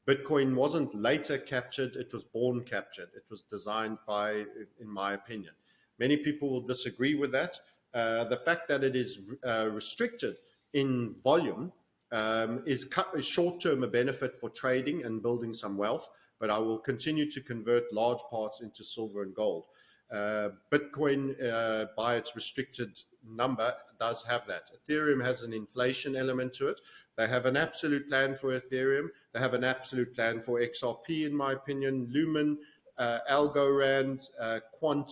Bitcoin wasn't later captured, it was born captured. It was designed by, in my opinion. Many people will disagree with that. The fact that it is restricted in volume is short-term a benefit for trading and building some wealth, but I will continue to convert large parts into silver and gold. Bitcoin, by its restricted number, does have that. Ethereum has an inflation element to it. They have an absolute plan for Ethereum. They have an absolute plan for XRP, in my opinion. Lumen, Algorand, Quant,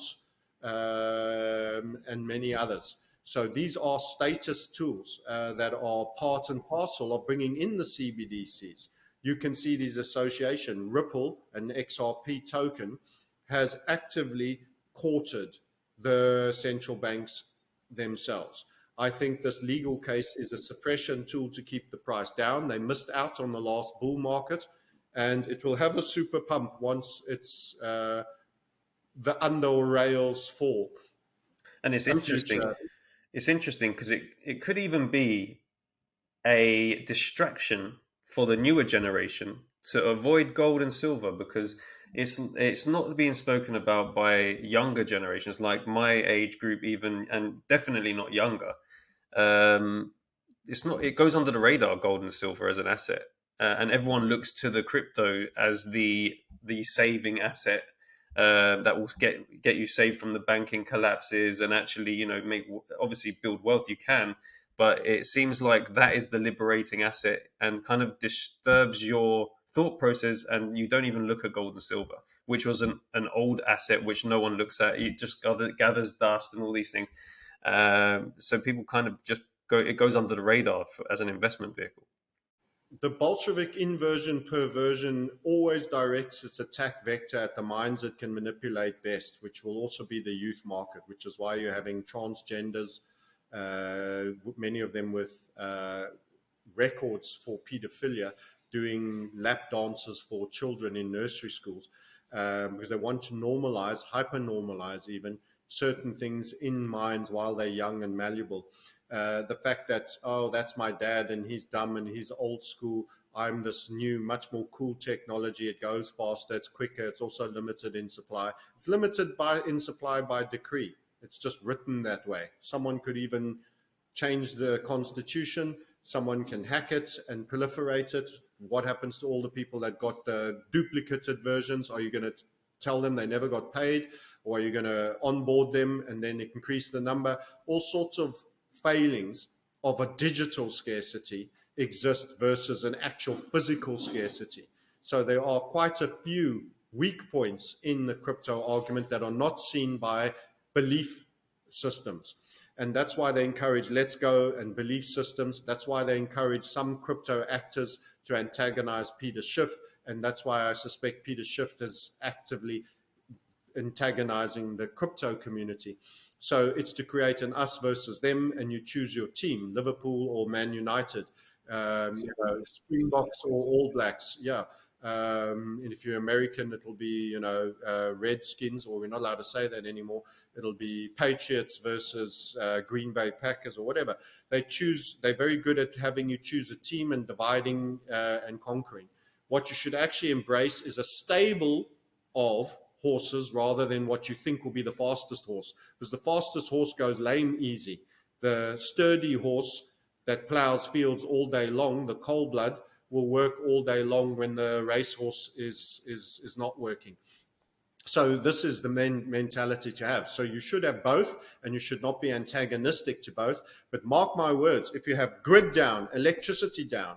and many others. So these are status tools that are part and parcel of bringing in the CBDCs. You can see these association. Ripple, an XRP token, has actively courted the central banks themselves. I think this legal case is a suppression tool to keep the price down. They missed out on the last bull market, and it will have a super pump once it's the under rails fall. And it's In interesting. future, It's interesting because it could even be a distraction for the newer generation to avoid gold and silver, because it's not being spoken about by younger generations like my age group, even, and definitely not younger. um, it's not, it goes under the radar, gold and silver as an asset, and everyone looks to the crypto as the saving asset, that will get you saved from the banking collapses and actually, make, obviously build wealth. You can, but it seems like that is the liberating asset and kind of disturbs your thought process, and you don't even look at gold and silver, which was an old asset which no one looks at. It just gathers dust and all these things. So people kind of just it goes under the radar as an investment vehicle. the Bolshevik inversion perversion always directs its attack vector at the minds it can manipulate best, which will also be the youth market, which is why you're having transgenders, many of them with records for pedophilia, doing lap dances for children in nursery schools, because they want to normalize, hyper normalize even certain things in minds while they're young and malleable. The fact that, oh, that's my dad and he's dumb and he's old school. I'm this new, much more cool technology. It goes faster, it's quicker, it's also limited in supply. It's limited in supply by decree. It's just written that way. Someone could even change the constitution. Someone can hack it and proliferate it. What happens to all the people that got the duplicated versions? Are you going to tell them they never got paid? Or are you going to onboard them and then increase the number? All sorts of failings of a digital scarcity exist versus an actual physical scarcity. So there are quite a few weak points in the crypto argument that are not seen by belief systems. And that's why they encourage let's go and belief systems. That's why they encourage some crypto actors to antagonize Peter Schiff. And that's why I suspect Peter Schiff is actively antagonizing the crypto community. So it's to create an us versus them, and you choose your team, Liverpool or Man United, Springboks or All Blacks. Yeah. And if you're American, it'll be, Redskins, or we're not allowed to say that anymore. It'll be Patriots versus Green Bay Packers or whatever. They're very good at having you choose a team and dividing and conquering. What you should actually embrace is a stable of horses rather than what you think will be the fastest horse, because the fastest horse goes lame easy. The sturdy horse that plows fields all day long, the coal blood, will work all day long when the racehorse is not working. So this is the mentality to have. So you should have both, and you should not be antagonistic to both. But mark my words, if you have grid down, electricity down,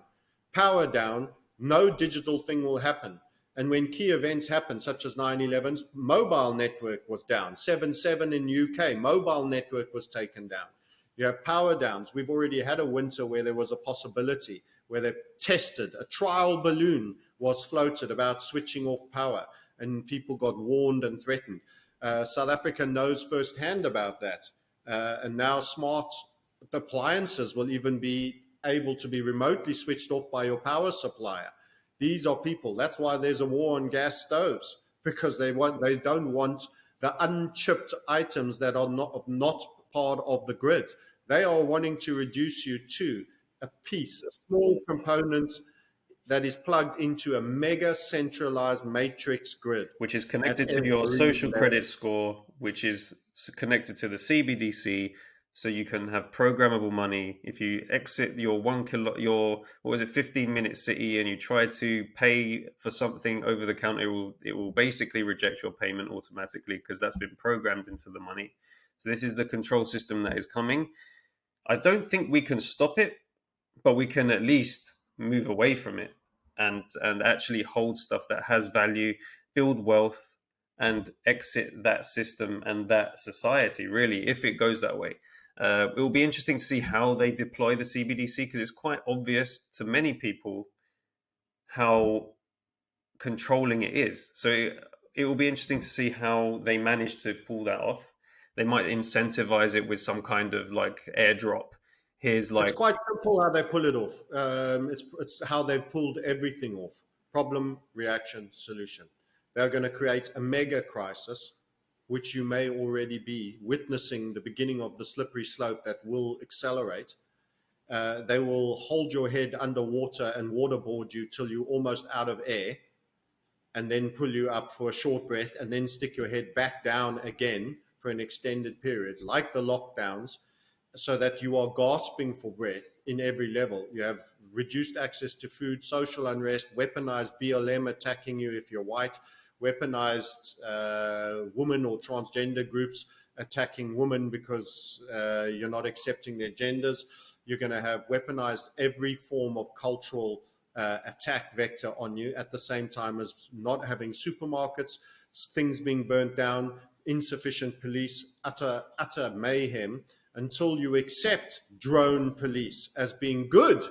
power down, no digital thing will happen. And when key events happen, such as 9/11's mobile network was down, 7/7 in UK, mobile network was taken down. You have power downs. We've already had a winter where there was a possibility where they tested, a trial balloon was floated about switching off power, and people got warned and threatened. South Africa knows firsthand about that. And now smart appliances will even be able to be remotely switched off by your power supplier. These are people. That's why there's a war on gas stoves, because they don't want the unchipped items that are not part of the grid. They are wanting to reduce you to a piece, a small component that is plugged into a mega centralized matrix grid, Which is at connected to your every social level. credit score, which is connected to the CBDC, so you can have programmable money. If you exit your your, what was it, 15-minute city, and you try to pay for something over the counter, it will basically reject your payment automatically, because that's been programmed into the money. So this is the control system that is coming. I don't think we can stop it, but we can at least move away from it, and actually hold stuff that has value, build wealth, and exit that system and that society, really, if it goes that way. It will be interesting to see how they deploy the CBDC, because it's quite obvious to many people how controlling it is. So it will be interesting to see how they manage to pull that off. They might incentivize it with some kind of like airdrop. Here's It's like, quite simple how they pull it off. It's how they've pulled everything off: problem, reaction, solution. They're going to create a mega crisis, which you may already be witnessing the beginning of the slippery slope that will accelerate. They will hold your head underwater and waterboard you till you're almost out of air, and then pull you up for a short breath, and then stick your head back down again for an extended period, like the lockdowns, so that you are gasping for breath in every level. You have reduced access to food, social unrest, weaponized BLM attacking you if you're white, weaponized women or transgender groups attacking women because you're not accepting their genders. You're going to have weaponized every form of cultural attack vector on you, at the same time as not having supermarkets, things being burnt down, insufficient police, utter mayhem, until you accept drone police as being good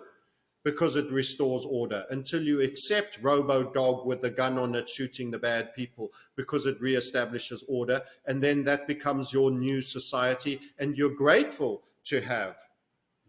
because it restores order, until you accept robo dog with the gun on it shooting the bad people because it reestablishes order, and then that becomes your new society, and you're grateful to have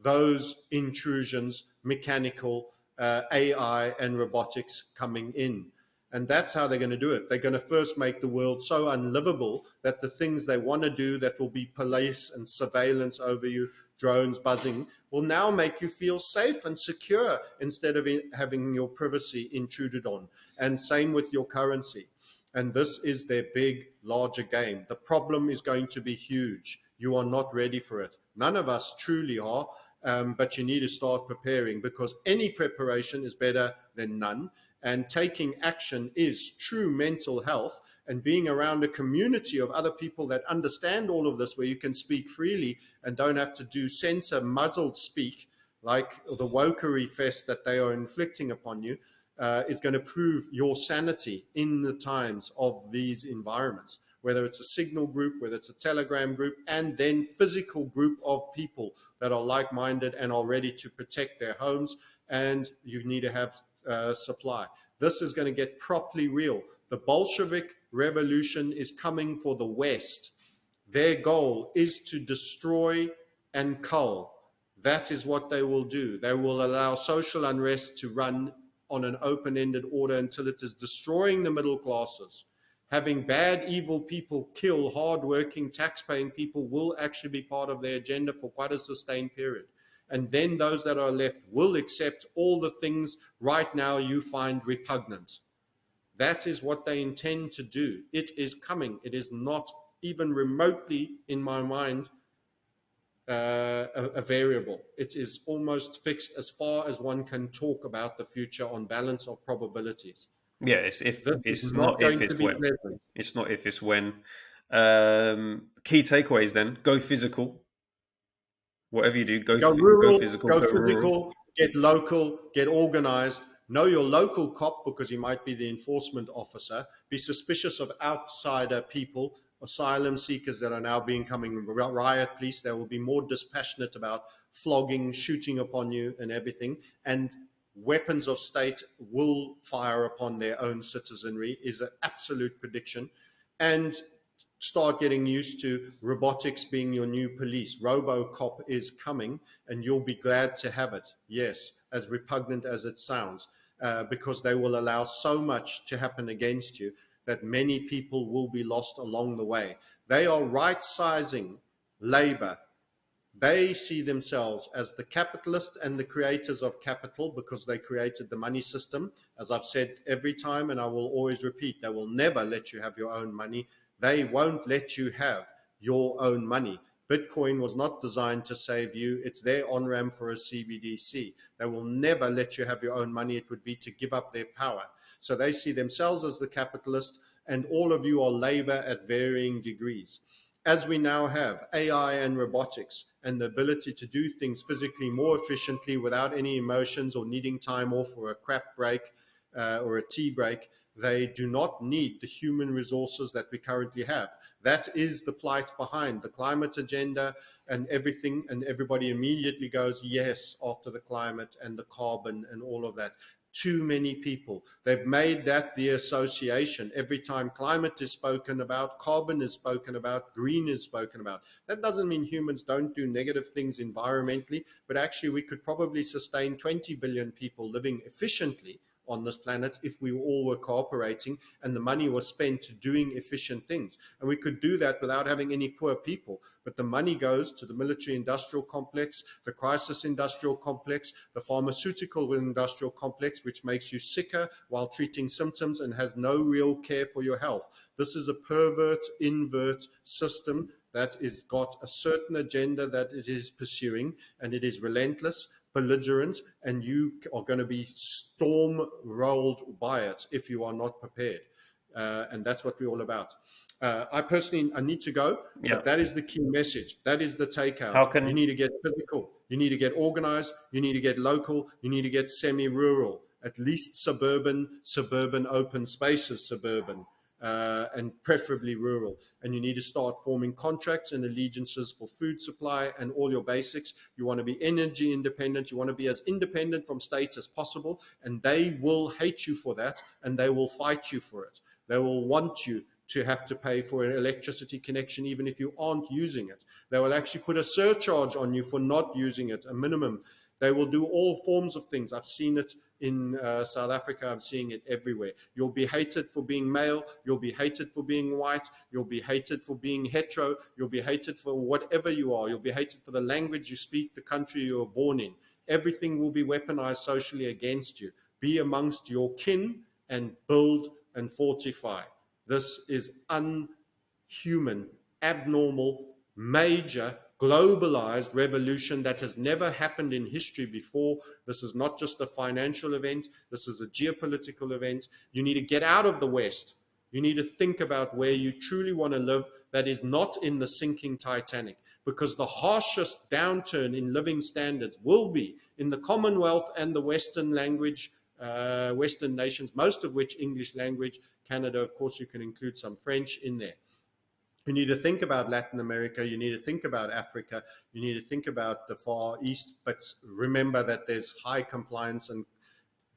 those intrusions, mechanical, AI and robotics coming in. And that's how they're going to do it. They're going to first make the world so unlivable that the things they want to do, that will be police and surveillance over you, drones buzzing, will now make you feel safe and secure instead of having your privacy intruded on. And same with your currency. And this is their big, larger game. The problem is going to be huge. You are not ready for it. None of us truly are. But you need to start preparing, because any preparation is better than none. And taking action is true mental health. And being around a community of other people that understand all of this, where you can speak freely and don't have to do censor muzzled speak like the wokery fest that they are inflicting upon you, is going to prove your sanity in the times of these environments, whether it's a signal group, whether it's a Telegram group, and then physical group of people that are like-minded and are ready to protect their homes. And you need to have supply. This is going to get properly real. The Bolshevik revolution is coming for the West. Their goal is to destroy and cull. That is what they will do. They will allow social unrest to run on an open-ended order until it is destroying the middle classes. Having bad, evil people kill hard-working, tax-paying people will actually be part of their agenda for quite a sustained period. And then those that are left will accept all the things right now you find repugnant. That is what they intend to do. It is coming. It is not even remotely, in my mind, a variable. It is almost fixed as far as one can talk about the future on balance of probabilities. yeah, it's if, This is it's not not if, going to it's be when. pleasant. It's not if, it's when. Key takeaways then: go physical. Whatever you do, Go go rural, physical, go go rural. physical, get local, get organized. Know your local cop, because he might be the enforcement officer. Be suspicious of outsider people, asylum seekers that are now becoming riot police. They will be more dispassionate about flogging, shooting upon you, and everything. And weapons of state will fire upon their own citizenry, is an absolute prediction. And start getting used to robotics being your new police. RoboCop is coming, and you'll be glad to have it. Yes, as repugnant as it sounds, because they will allow so much to happen against you that many people will be lost along the way. They are right-sizing labor. They see themselves as the capitalist and the creators of capital, because they created the money system. As I've said every time, and I will always repeat, they will never let you have your own money. They won't let you have your own money. Bitcoin was not designed to save you. It's their on-ramp for a CBDC. They will never let you have your own money. It would be to give up their power. So they see themselves as the capitalist, and all of you are labor at varying degrees. As we now have AI and robotics and the ability to do things physically more efficiently without any emotions or needing time off or a crap break or a tea break, They do not need the human resources that we currently have. That is the plight behind the climate agenda and everything. And everybody immediately goes, yes, after the climate and the carbon and all of that. Too many people. They've made that the association. Every time climate is spoken about, carbon is spoken about, green is spoken about. That doesn't mean humans don't do negative things environmentally, but actually we could probably sustain 20 billion people living efficiently on this planet if we all were cooperating and the money was spent doing efficient things. And we could do that without having any poor people. But the money goes to the military industrial complex, the crisis industrial complex, the pharmaceutical industrial complex, which makes you sicker while treating symptoms and has no real care for your health. This is a pervert, invert system that is got a certain agenda that it is pursuing, and it is relentless, belligerent, and you are going to be storm rolled by it if you are not prepared. And that's what we're all about. I personally, I need to go, Yeah. but that is the key message. That is the How takeout. You can need to get physical. You need to get organized. You need to get local. You need to get semi-rural, at least suburban open spaces, and preferably rural. And you need to start forming contracts and allegiances for food supply and all your basics. You want to be energy independent. You want to be as independent from state as possible. And they will hate you for that, and they will fight you for it. They will want you to have to pay for an electricity connection even if you aren't using it. They will actually put a surcharge on you for not using it, a minimum. They will do all forms of things. I've seen it in South Africa. I'm seeing it everywhere. You'll be hated for being male. You'll be hated for being white. You'll be hated for being hetero. You'll be hated for whatever you are. You'll be hated for the language you speak, the country you were born in. Everything will be weaponized socially against you. Be amongst your kin and build and fortify. This is unhuman, abnormal, major, globalized revolution that has never happened in history before. This is not just a financial event. This is a geopolitical event. You need to get out of the West. You need to think about where you truly want to live that is not in the sinking Titanic, because the harshest downturn in living standards will be in the Commonwealth and the Western language, Western nations, most of which English language. Canada, of course, you can include some French in there. You need to think about Latin America. You need to think about Africa. You need to think about the Far East. But remember that there's high compliance and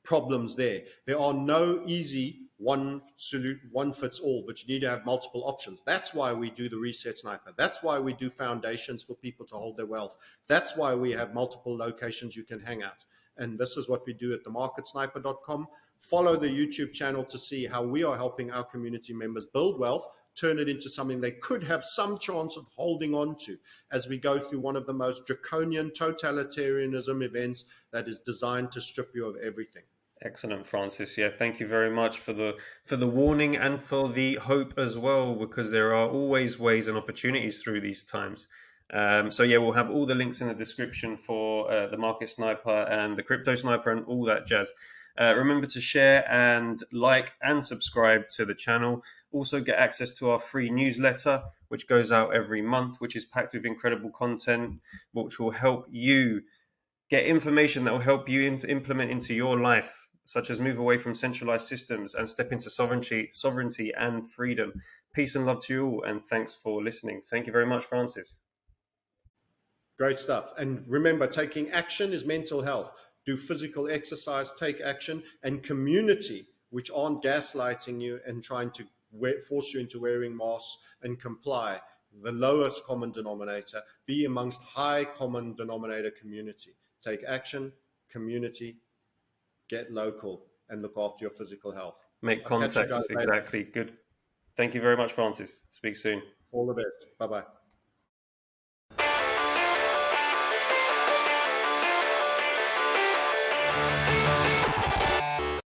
problems there. There are no easy one fits all, but you need to have multiple options. That's why we do the Reset Sniper. That's why we do foundations for people to hold their wealth. That's why we have multiple locations you can hang out. And this is what we do at themarketsniper.com. Follow the YouTube channel to see how we are helping our community members build wealth, turn it into something they could have some chance of holding on to as we go through one of the most draconian totalitarianism events that is designed to strip you of everything. Excellent, Francis. Yeah, thank you very much for the warning and for the hope as well, because there are always ways and opportunities through these times. So yeah, we'll have all the links in the description for the Market Sniper and the Crypto Sniper and all that jazz. Remember to share and like and subscribe to the channel. Also get access to our free newsletter, which goes out every month, which is packed with incredible content, which will help you get information that will help you implement into your life, such as move away from centralized systems and step into sovereignty and freedom. Peace and love to you all, and thanks for listening. Thank you very much, Francis. Great stuff. And remember, taking action is mental health. Do physical exercise, take action, and community, which aren't gaslighting you and trying to force you into wearing masks, and comply. The lowest common denominator, be amongst high common denominator community. Take action, community, get local, and look after your physical health. Make I'll catch you guys contacts. later. Exactly. Good. Thank you very much, Francis. Speak soon. All the best. Bye-bye.